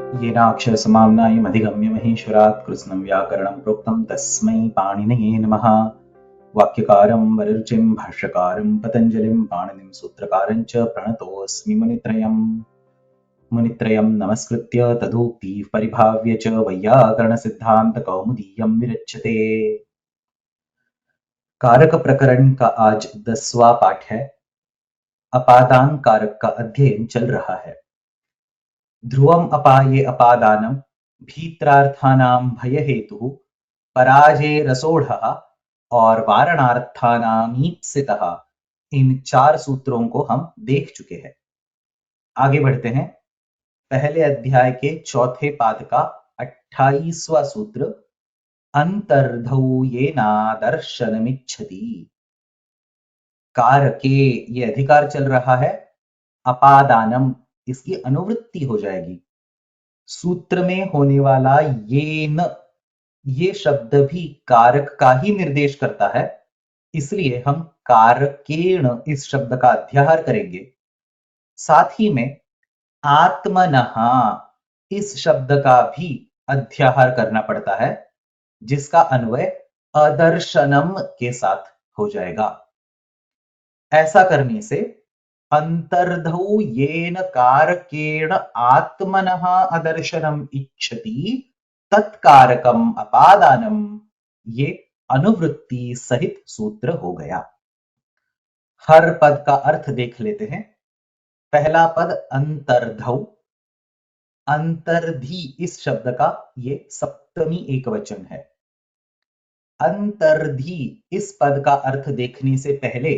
येनाक्षरसमाम्नायमधिगम्य महेश्वरात् कृत्स्नं व्याकरणं प्रोक्तं तस्मै पाणिनये नमः। वाक्यकारं वररुचिं भाष्यकारं पतञ्जलिं पाणिनिं सूत्रकारं च प्रणतोऽस्मि मुनित्रयम्। मुनित्रयं नमस्कृत्य तदुक्तिः परिभाव्य च वैयाकरणसिद्धान्तकौमुदीयं विरच्यते। कारक प्रकरण का आज 10वां पाठ है। अपादान कारक का अध्ययन चल रहा है। ध्रुवम अपाये अपादानम भीत्रार्थानां भय हेतु पराजय रसोढ़ और वारणार्थानामीप्सितः, इन 4 सूत्रों को हम देख चुके हैं। आगे बढ़ते हैं। पहले अध्याय के चौथे पाद का 28वां सूत्र अंतर्धौयेनादर्शनमिच्छति। कारके ये अधिकार चल रहा है, अपादानम इसकी अनुवृत्ति हो जाएगी। सूत्र में होने वाला ये शब्द भी कारक का ही निर्देश करता है, इसलिए हम कारकेण इस शब्द का अध्याहार करेंगे। साथ ही में आत्मनः इस शब्द का भी अध्याहार करना पड़ता है, जिसका अन्वय अदर्शनम के साथ हो जाएगा। ऐसा करने से अंतर्धौ येन कारकेण आत्मनः अदर्शनम इच्छति तत्कारकम अपादानम, ये अनुवृत्ति सहित सूत्र हो गया। हर पद का अर्थ देख लेते हैं। पहला पद अंतर्धौ, अंतर्धी इस शब्द का ये सप्तमी एकवचन है। अंतर्धी इस पद का अर्थ देखने से पहले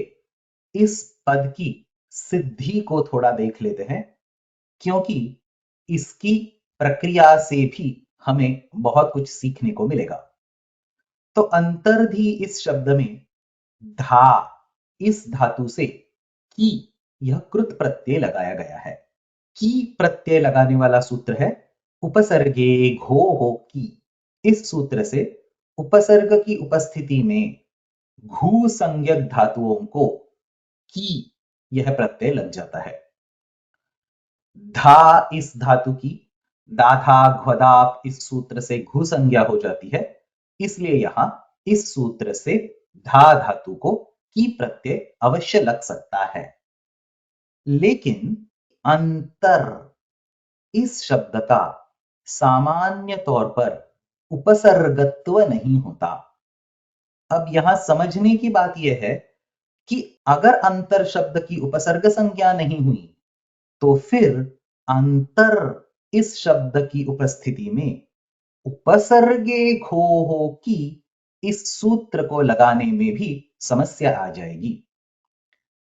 इस पद की सिद्धि को थोड़ा देख लेते हैं, क्योंकि इसकी प्रक्रिया से भी हमें बहुत कुछ सीखने को मिलेगा। तो अंतर्धी इस शब्द में धा इस धातु से की यह कृत प्रत्यय लगाया गया है। की प्रत्यय लगाने वाला सूत्र है उपसर्गे घो हो की। इस सूत्र से उपसर्ग की उपस्थिति में घू संज्ञक धातुओं को की यह प्रत्यय लग जाता है। धा इस धातु की दाधा घ्वदाप इस सूत्र से घु संज्ञा हो जाती है, इसलिए यहां इस सूत्र से धा धातु को की प्रत्यय अवश्य लग सकता है। लेकिन अंतर इस शब्द का सामान्य तौर पर उपसर्गत्व नहीं होता। अब यहां समझने की बात यह है कि अगर अंतर शब्द की उपसर्ग संज्ञा नहीं हुई, तो फिर अंतर इस शब्द की उपस्थिति में उपसर्गे खो हो की इस सूत्र को लगाने में भी समस्या आ जाएगी।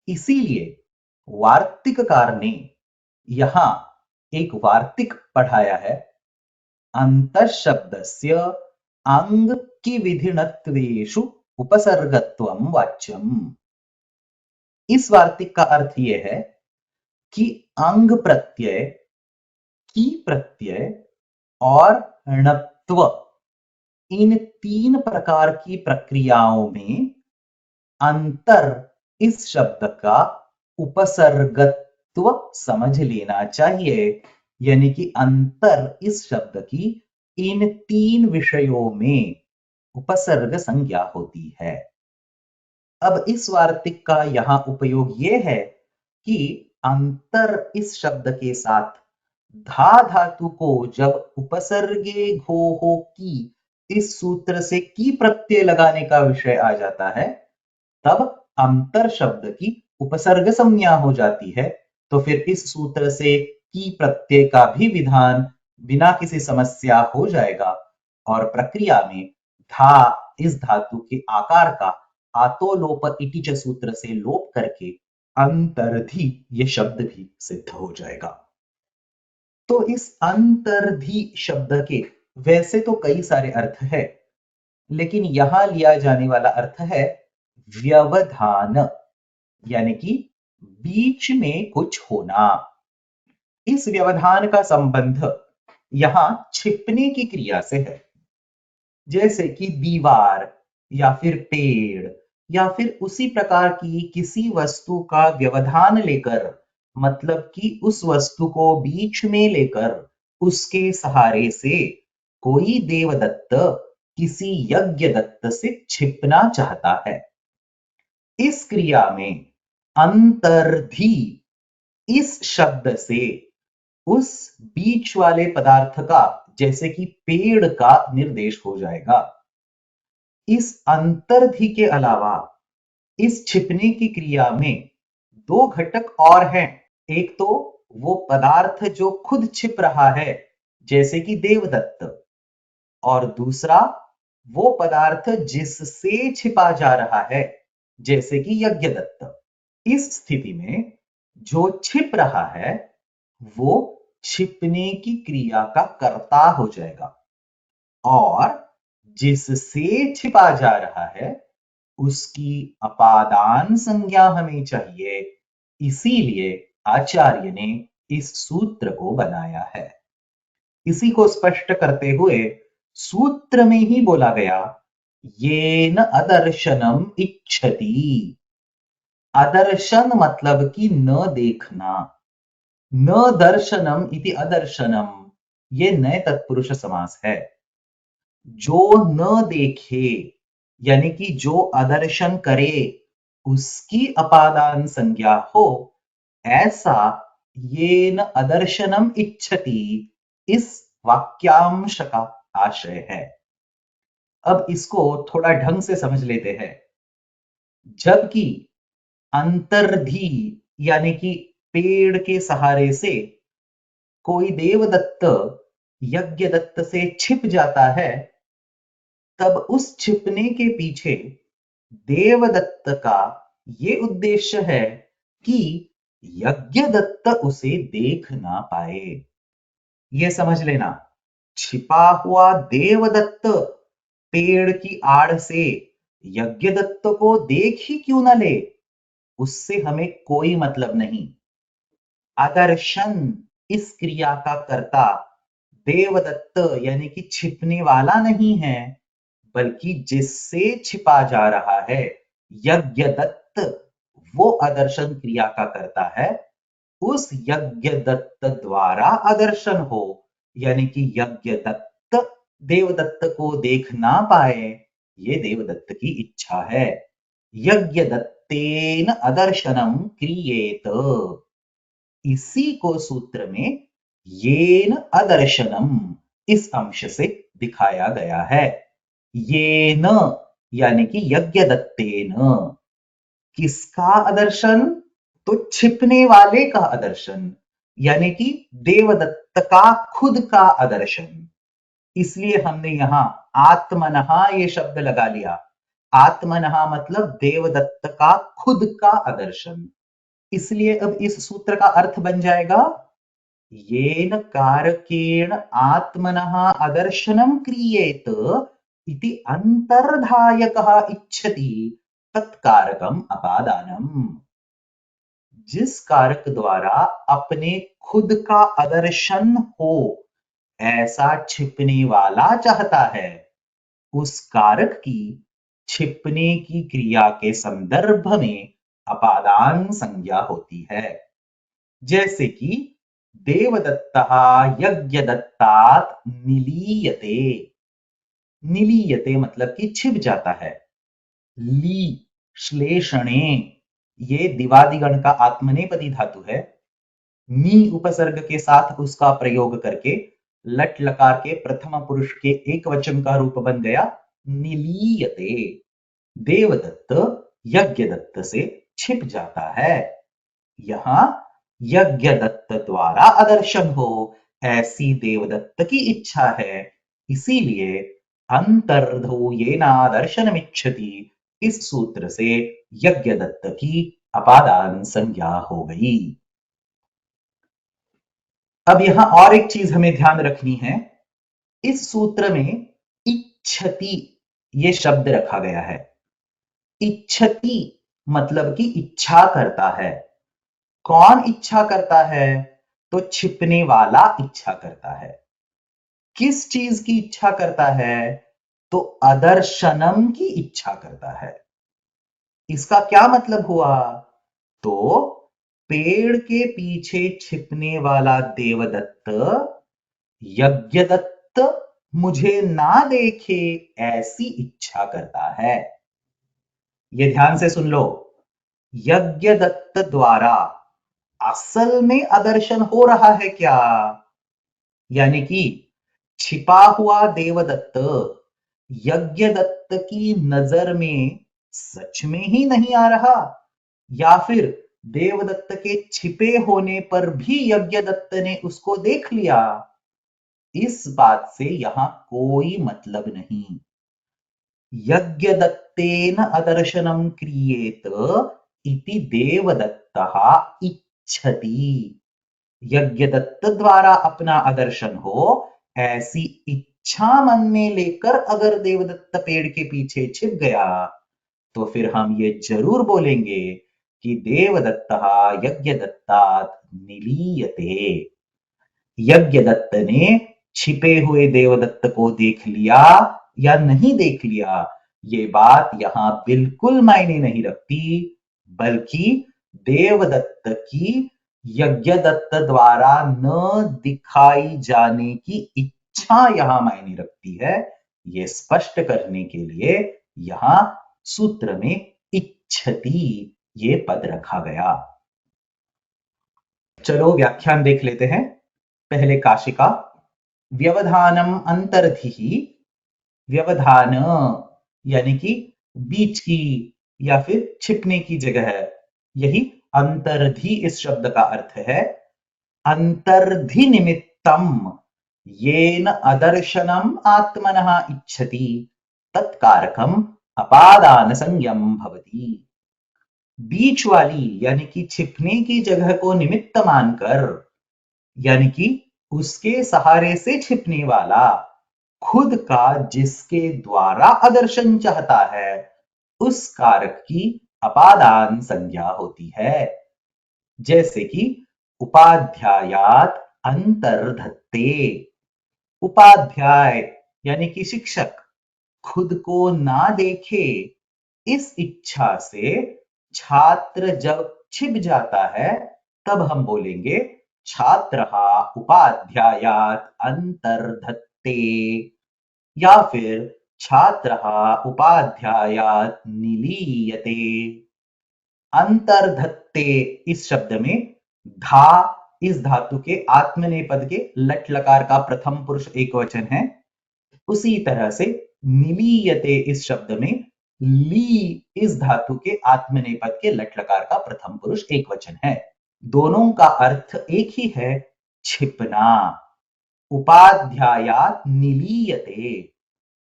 इसीलिए वार्तिककार ने यहां एक वार्तिक पढ़ाया है, अंतःशब्दस्य अंग की विधिनत्वेषु उपसर्गत्वं वाच्यम। इस वार्तिक का अर्थ यह है कि अंग प्रत्यय, की प्रत्यय और णत्व, इन 3 प्रकार की प्रक्रियाओं में अंतर इस शब्द का उपसर्गत्व समझ लेना चाहिए। यानी कि अंतर इस शब्द की इन 3 विषयों में उपसर्ग संज्ञा होती है। अब इस वार्तिक का यहां उपयोग यह है कि अंतर इस शब्द के साथ धा धातु को जब उपसर्गे घो हो की इस सूत्र से की प्रत्यय लगाने का विषय आ जाता है, तब अंतर शब्द की उपसर्ग संज्ञा हो जाती है। तो फिर इस सूत्र से की प्रत्यय का भी विधान बिना किसी समस्या हो जाएगा और प्रक्रिया में धा इस धातु के आकार का आतोलोप इटिच सूत्र से लोप करके अंतर्धी ये शब्द भी सिद्ध हो जाएगा। तो इस अंतर्धी शब्द के वैसे तो कई सारे अर्थ है, लेकिन यहां लिया जाने वाला अर्थ है व्यवधान, यानी कि बीच में कुछ होना। इस व्यवधान का संबंध यहां छिपने की क्रिया से है, जैसे कि दीवार या फिर पेड़ या फिर उसी प्रकार की किसी वस्तु का व्यवधान लेकर, मतलब कि उस वस्तु को बीच में लेकर उसके सहारे से कोई देवदत्त किसी यज्ञदत्त से छिपना चाहता है। इस क्रिया में अंतर्धी इस शब्द से उस बीच वाले पदार्थ का, जैसे कि पेड़ का, निर्देश हो जाएगा। इस अंतर्धि के अलावा इस छिपने की क्रिया में दो घटक और हैं। एक तो वो पदार्थ जो खुद छिप रहा है, जैसे कि देवदत्त, और दूसरा वो पदार्थ जिससे छिपा जा रहा है, जैसे कि यज्ञदत्त। इस स्थिति में जो छिप रहा है वो छिपने की क्रिया का कर्ता हो जाएगा, और जिससे छिपा जा रहा है उसकी अपादान संज्ञा हमें चाहिए। इसीलिए आचार्य ने इस सूत्र को बनाया है। इसी को स्पष्ट करते हुए सूत्र में ही बोला गया, येन अदर्शनम इच्छति। अदर्शन मतलब कि न देखना। न दर्शनम इति अदर्शनम, ये नए तत्पुरुष समास है। जो न देखे यानी कि जो अदर्शन करे उसकी अपादान संज्ञा हो, ऐसा येन अदर्शनम इच्छति इस वाक्यांश का आशय है। अब इसको थोड़ा ढंग से समझ लेते हैं। जबकि अंतर्धी यानी कि पेड़ के सहारे से कोई देवदत्त यज्ञदत्त से छिप जाता है, तब उस छिपने के पीछे देवदत्त का ये उद्देश्य है कि यज्ञदत्त उसे देख ना पाए। ये समझ लेना, छिपा हुआ देवदत्त पेड़ की आड़ से यज्ञदत्त को देख ही क्यों ना ले, उससे हमें कोई मतलब नहीं। आदर्शन इस क्रिया का कर्ता देवदत्त यानी कि छिपने वाला नहीं है, बल्कि जिससे छिपा जा रहा है यज्ञदत्त, वो आदर्शन क्रिया का कर्ता है। उस यज्ञदत्त द्वारा आदर्शन हो, यानी कि यज्ञदत्त देवदत्त को देख ना पाए, ये देवदत्त की इच्छा है। यज्ञदत्तेन अदर्शनम क्रियेत, इसी को सूत्र में येन अदर्शनम इस अंश से दिखाया गया है। येन यानी कि यज्ञदत्तेन। किसका अदर्शन? तो छिपने वाले का अदर्शन, यानी कि देवदत्त का खुद का अदर्शन। इसलिए हमने यहां आत्मनहा ये शब्द लगा लिया। आत्मनहा मतलब देवदत्त का खुद का अदर्शन। इसलिए अब इस सूत्र का अर्थ बन जाएगा, येन कारकेण आत्मनः अदर्शनं क्रियेत इति अंतर्धायकः इच्छति तत्कारकम अपादानम। जिस कारक द्वारा अपने खुद का अदर्शन हो ऐसा छिपने वाला चाहता है, उस कारक की छिपने की क्रिया के संदर्भ में अपादान संज्ञा होती है। जैसे कि देवदत्तः यज्ञदत्तात् निलीयते। निलीयते मतलब कि छिप जाता है। ली श्लेषणे, ये दिवादिगण का आत्मनेपदी धातु है। नी उपसर्ग के साथ उसका प्रयोग करके लट लकार के प्रथम पुरुष के एक वचन का रूप बन गया निलीयते। देवदत्त यज्ञदत्त से छिप जाता है। यहां यज्ञदत्त द्वारा आदर्शन हो ऐसी देवदत्त की इच्छा है, इसीलिए अंतर्धो येनादर्शनमिच्छति इस सूत्र से यज्ञदत्त की अपादान संज्ञा हो गई। अब यहां और एक चीज हमें ध्यान रखनी है। इस सूत्र में इच्छति ये शब्द रखा गया है। इच्छति मतलब कि इच्छा करता है। कौन इच्छा करता है? तो छिपने वाला इच्छा करता है। किस चीज की इच्छा करता है? तो अदर्शनम की इच्छा करता है। इसका क्या मतलब हुआ? तो पेड़ के पीछे छिपने वाला देवदत्त यज्ञदत्त मुझे ना देखे ऐसी इच्छा करता है। ये ध्यान से सुन लो, यज्ञदत्त द्वारा असल में आदर्शन हो रहा है क्या? यानी कि छिपा हुआ देवदत्त यज्ञदत्त की नजर में सच में ही नहीं आ रहा, या फिर देवदत्त के छिपे होने पर भी यज्ञदत्त ने उसको देख लिया? इस बात से यहां कोई मतलब नहीं। यज्ञदत्तेन अदर्शनम क्रियेत इति देवदत्तः इच्छति। यज्ञदत्त द्वारा अपना आदर्शन हो ऐसी इच्छा मन में लेकर अगर देवदत्त पेड़ के पीछे छिप गया तो फिर हम ये जरूर बोलेंगे कि देवदत्तः यज्ञदत्तात् निलीयते। यज्ञदत्त ने छिपे हुए देवदत्त को देख लिया या नहीं देख लिया, ये बात यहां बिल्कुल मायने नहीं रखती, बल्कि देवदत्त की यज्ञदत्त द्वारा न दिखाई जाने की इच्छा यहां मायने रखती है। ये स्पष्ट करने के लिए यहां सूत्र में इच्छति ये पद रखा गया। चलो व्याख्यान देख लेते हैं। पहले काशिका। व्यवधानम अंतर्धि, व्यवधान यानी कि बीच की या फिर छिपने की जगह है, यही अंतर्धि इस शब्द का अर्थ है। अंतर्धि निमित्तम येन अदर्शनम आत्मनः इच्छति तत्कारकम अपादान संज्ञम भवति। बीच वाली यानी कि छिपने की जगह को निमित्त मानकर, यानी कि उसके सहारे से छिपने वाला खुद का जिसके द्वारा आदर्शन चाहता है, उस कारक की अपादान संज्ञा होती है। जैसे कि उपाध्यायात अंतर्धत्ते। उपाध्याय यानी कि शिक्षक खुद को ना देखे इस इच्छा से छात्र जब छिप जाता है तब हम बोलेंगे छात्रः उपाध्यायात अंतर्धत्ते, या फिर छात्रः उपाध्यायात निलीयते। अंतर्धत्ते इस शब्द में धा इस धातु के आत्मनेपद के लट लकार का प्रथम पुरुष एकवचन है। उसी तरह से निलीयते इस शब्द में ली इस धातु के आत्मनेपद के लट लकार का प्रथम पुरुष एकवचन है। दोनों का अर्थ एक ही है, छिपना। उपाध्यायात निलीयते,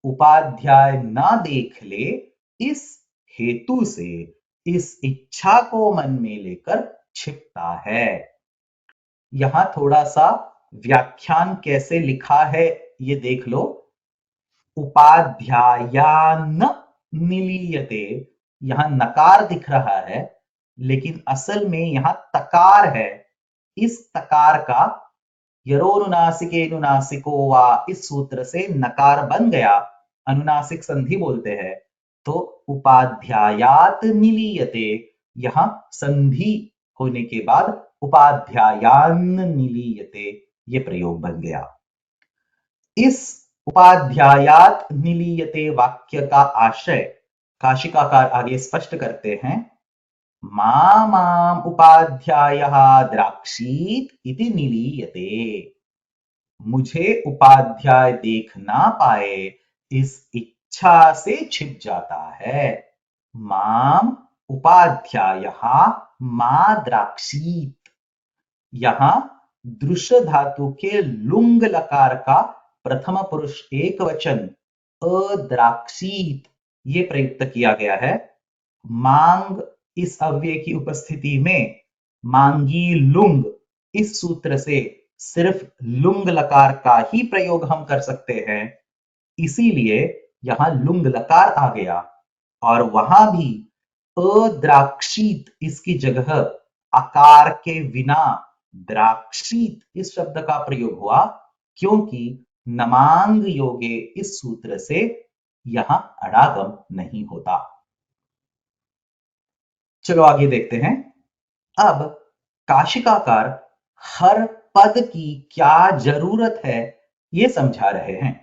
उपाध्याय ना देख ले इस हेतु से, इस इच्छा को मन में लेकर छिपता है। यहां थोड़ा सा व्याख्यान कैसे लिखा है ये देख लो। उपाध्यायान निलीयते, यहां नकार दिख रहा है लेकिन असल में यहां तकार है। इस तकार का यरोनुनासिके नुनासिको वा इस सूत्र से नकार बन गया, अनुनासिक संधि बोलते हैं। तो उपाध्यायात निलीयते, यहां संधि होने के बाद उपाध्यायान निलीयते ये प्रयोग बन गया। इस उपाध्यायात निलीयते वाक्य का आशय काशिकाकार आगे स्पष्ट करते हैं। माम उपाध्यायः द्राक्षीत इति निलीयते। मुझे उपाध्याय देख ना पाए इस इच्छा से छिप जाता है। माम उपाध्यायः मा द्राक्षीत, यहां दृश्य धातु के लुंग लकार का प्रथम पुरुष एक वचन अद्राक्षीत ये प्रयुक्त किया गया है। मांग इस अव्यय की उपस्थिति में मांगी लुंग इस सूत्र से सिर्फ लुंग लकार का ही प्रयोग हम कर सकते हैं, इसीलिए यहां लुंग लकार आ गया। और वहां भी अद्राक्षीत इसकी जगह आकार के बिना द्राक्षीत इस शब्द का प्रयोग हुआ, क्योंकि नमांग योगे इस सूत्र से यहां अडागम नहीं होता। चलो आगे देखते हैं। अब काशिकाकार हर पद की क्या जरूरत है ये समझा रहे हैं।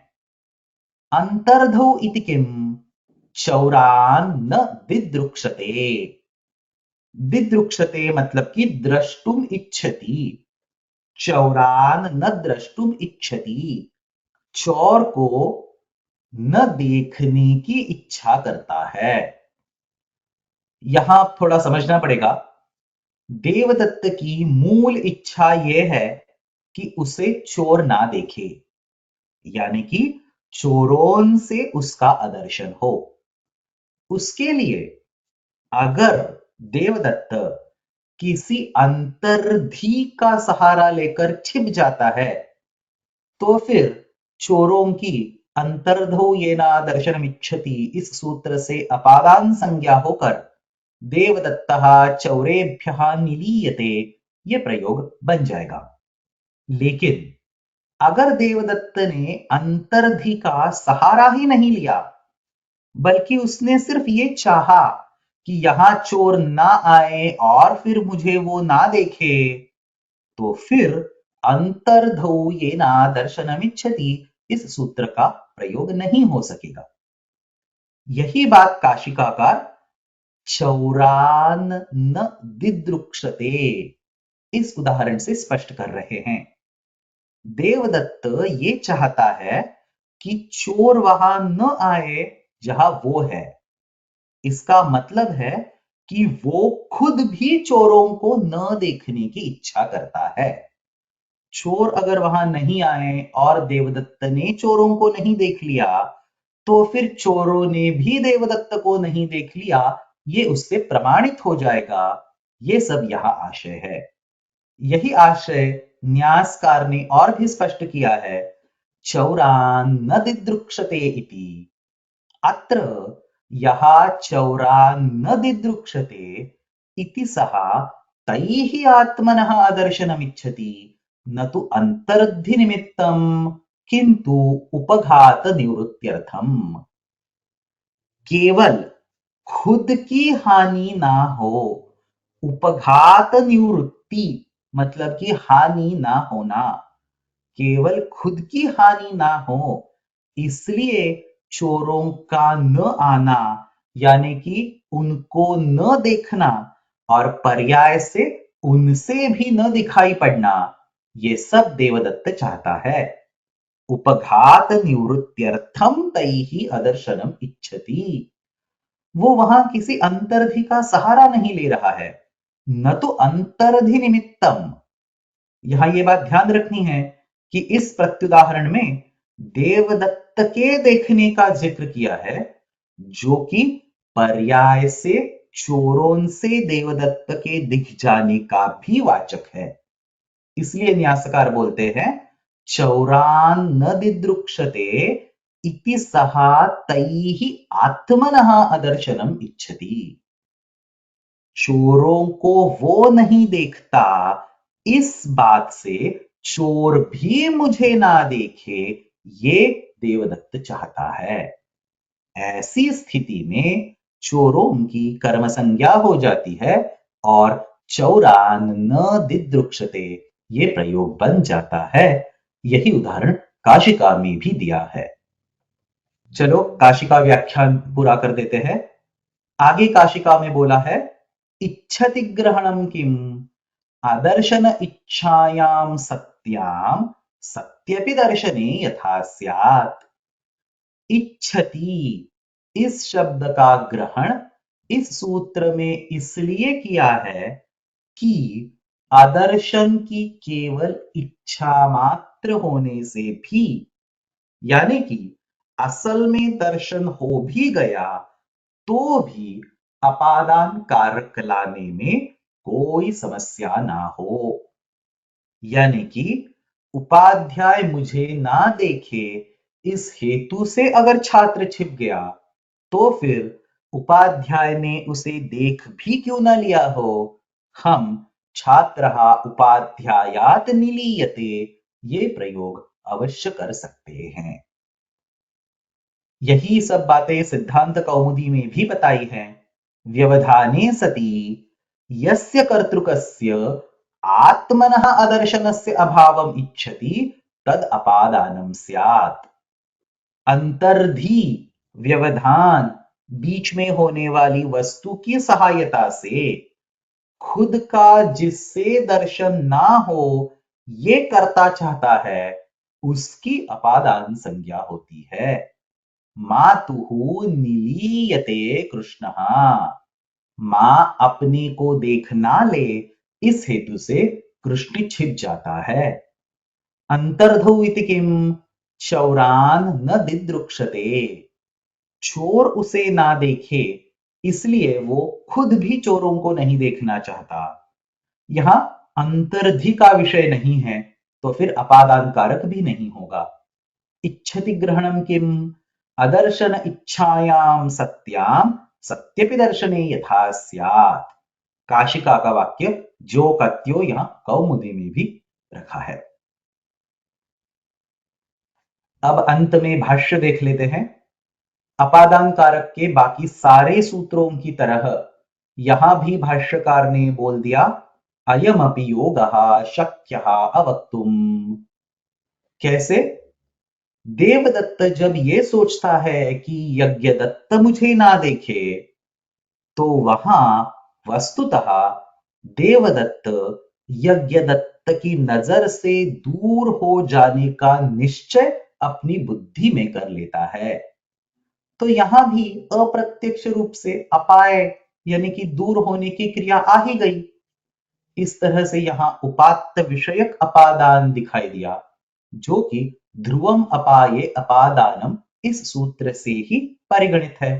अंतर्धौ इति किम? चौरान न दिदृक्षते। दिदृक्षते मतलब कि द्रष्टुम इच्छति। चौरान न द्रष्टुम इच्छति। चौर को न देखने की इच्छा करता है। यहां थोड़ा समझना पड़ेगा। देवदत्त की मूल इच्छा यह है कि उसे चोर ना देखे, यानी कि चोरों से उसका आदर्शन हो। उसके लिए अगर देवदत्त किसी अंतर्धी का सहारा लेकर छिप जाता है तो फिर चोरों की अंतर्धो येना दर्शनमिच्छति इस सूत्र से अपादान संज्ञा होकर देवदत्तः चौरेभ्यः निलीयते, ये प्रयोग बन जाएगा। लेकिन अगर देवदत्त ने अंतर्धि का सहारा ही नहीं लिया, बल्कि उसने सिर्फ ये चाहा कि यहां चोर ना आए और फिर मुझे वो ना देखे, तो फिर अंतर्धौ येना दर्शनमिच्छति इस सूत्र का प्रयोग नहीं हो सकेगा। यही बात काशिकाकार चौरान न दिदृक्षते इस उदाहरण से स्पष्ट कर रहे हैं। देवदत्त ये चाहता है कि चोर वहां न आए जहां वो है। इसका मतलब है कि वो खुद भी चोरों को न देखने की इच्छा करता है। चोर अगर वहां नहीं आए और देवदत्त ने चोरों को नहीं देख लिया, तो फिर चोरों ने भी देवदत्त को नहीं देख लिया, ये उससे प्रमाणित हो जाएगा। ये सब यहां आशय है। यही आशय न्यासकार ने और भी स्पष्ट किया है। चौरान न दिदृक्षते इति। अत्र यहा चौरान न दिदृक्षते इति सः तैः आत्मनः आदर्शनमिच्छति न तु अंतर्धि निमित्तं किंतु उपघात निवृत्त्यर्थम। केवल खुद की हानि ना हो, उपघात निवृत्ति मतलब कि हानि ना होना, केवल खुद की हानि ना हो इसलिए चोरों का न आना, यानी कि उनको न देखना और पर्याय से उनसे भी न दिखाई पड़ना, ये सब देवदत्त चाहता है। उपघात निवृत्त्यर्थम तैहि अदर्शनम इच्छति। वो वहां किसी अंतर्धि का सहारा नहीं ले रहा है, न तो अंतर्धि निमित्तम। यहां ये बात ध्यान रखनी है कि इस प्रत्युदाहरण में देवदत्त के देखने का जिक्र किया है, जो कि पर्याय से चोरों से देवदत्त के दिख जाने का भी वाचक है। इसलिए न्यासकार बोलते हैं चौरान न दिदृक्षते इति सः तैः आत्मनः अदर्शनम इच्छति। चोरों को वो नहीं देखता, इस बात से चोर भी मुझे ना देखे, ये देवदत्त चाहता है। ऐसी स्थिति में चोरों की कर्म संज्ञा हो जाती है और चौरान न दिदृक्षते ये प्रयोग बन जाता है। यही उदाहरण काशिका में भी दिया है। चलो काशिका व्याख्यान पूरा कर देते हैं। आगे काशिका में बोला है इच्छति ग्रहणम किम अदर्शन इच्छायां सत्यां सत्यपि दर्शने यथा स्यात्। इच्छति इस शब्द का ग्रहण इस सूत्र में इसलिए किया है कि आदर्शन की केवल इच्छा मात्र होने से भी, यानी कि असल में दर्शन हो भी गया तो भी अपादान कारक लाने में कोई समस्या ना हो। यानी कि उपाध्याय मुझे ना देखे इस हेतु से अगर छात्र छिप गया, तो फिर उपाध्याय ने उसे देख भी क्यों ना लिया हो, हम छात्रः उपाध्यायात् निलीयते ये प्रयोग अवश्य कर सकते हैं। यही सब बातें सिद्धांत कौमुदी में भी बताई हैं। व्यवधाने सति यस्य कर्तृकस्य आत्मनः अदर्शनस्य अभावम् इच्छति तद अपादानम स्यात्। अंतर्धी व्यवधान, बीच में होने वाली वस्तु की सहायता से खुद का जिससे दर्शन ना हो ये करता चाहता है, उसकी अपादान संज्ञा होती है। मातुः निलीयते कृष्णः, मां अपने को देख ना ले इस हेतु से कृष्ण छिप जाता है। अंतर्धौ इति किम, चौरान न दिदृक्षते, चोर उसे ना देखे इसलिए वो खुद भी चोरों को नहीं देखना चाहता। यहां अंतर्धि का विषय नहीं है तो फिर अपादान कारक भी नहीं होगा। इच्छति ग्रहणम किम, अदर्शन इच्छायाम सत्याम सत्यपि दर्शने यथा स्यात्। काशिका का वाक्य जो कत्यो यहां कौमुदी में भी रखा है। अब अंत में भाष्य देख लेते हैं। अपादान कारक के बाकी सारे सूत्रों की तरह यहां भी भाष्यकार ने बोल दिया अयमपि योगः शक्यः अवक्तुम। कैसे? देवदत्त जब ये सोचता है कि यज्ञदत्त मुझे ना देखे तो वहां वस्तुतः देवदत्त यज्ञदत्त की नजर से दूर हो जाने का निश्चय अपनी बुद्धि में कर लेता है। तो यहां भी अप्रत्यक्ष रूप से अपाय यानी कि दूर होने की क्रिया आ ही गई। इस तरह से यहां उपात्त विषयक अपादान दिखाई दिया जो कि ध्रुवम अपाये अपादानम इस सूत्र से ही परिगणित है।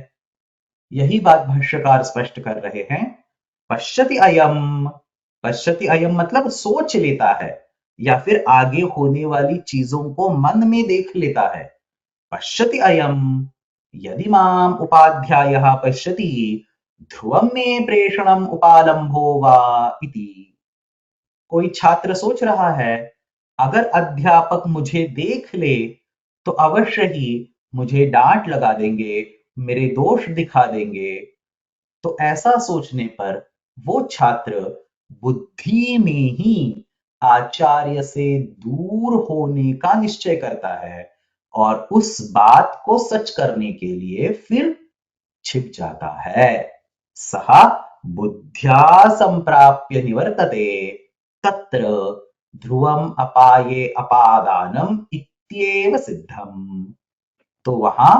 यही बात भाष्यकार स्पष्ट कर रहे हैं। पश्यति अयम, पश्यति अयम मतलब सोच लेता है या फिर आगे होने वाली चीजों को मन में देख लेता है। पश्यति अयम यदि माम उपाध्यायः पश्यति ध्रुवं मे प्रेषणम उपालंभो वा इति। कोई छात्र सोच रहा है अगर अध्यापक मुझे देख ले तो अवश्य ही मुझे डांट लगा देंगे, मेरे दोष दिखा देंगे। तो ऐसा सोचने पर वो छात्र बुद्धि में ही आचार्य से दूर होने का निश्चय करता है और उस बात को सच करने के लिए फिर छिप जाता है। सह बुद्ध्या संप्राप्य निवर्तते तत्र ध्रुवम अपाये अपादानम इत्येव सिद्धम। तो वहां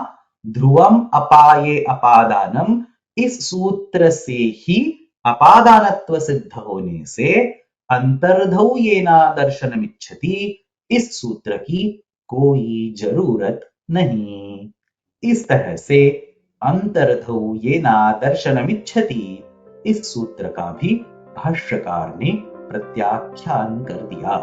ध्रुवम अपाये अपादानम इस सूत्र से ही अपादानत्व सिद्ध होने से अंतर्धौ येना दर्शनमिच्छति इस सूत्र की कोई जरूरत नहीं। इस तरह से अंतर्धौ येना दर्शनमिच्छति इस सूत्र का भी भाष्यकार ने प्रत्याख्यान कर दिया।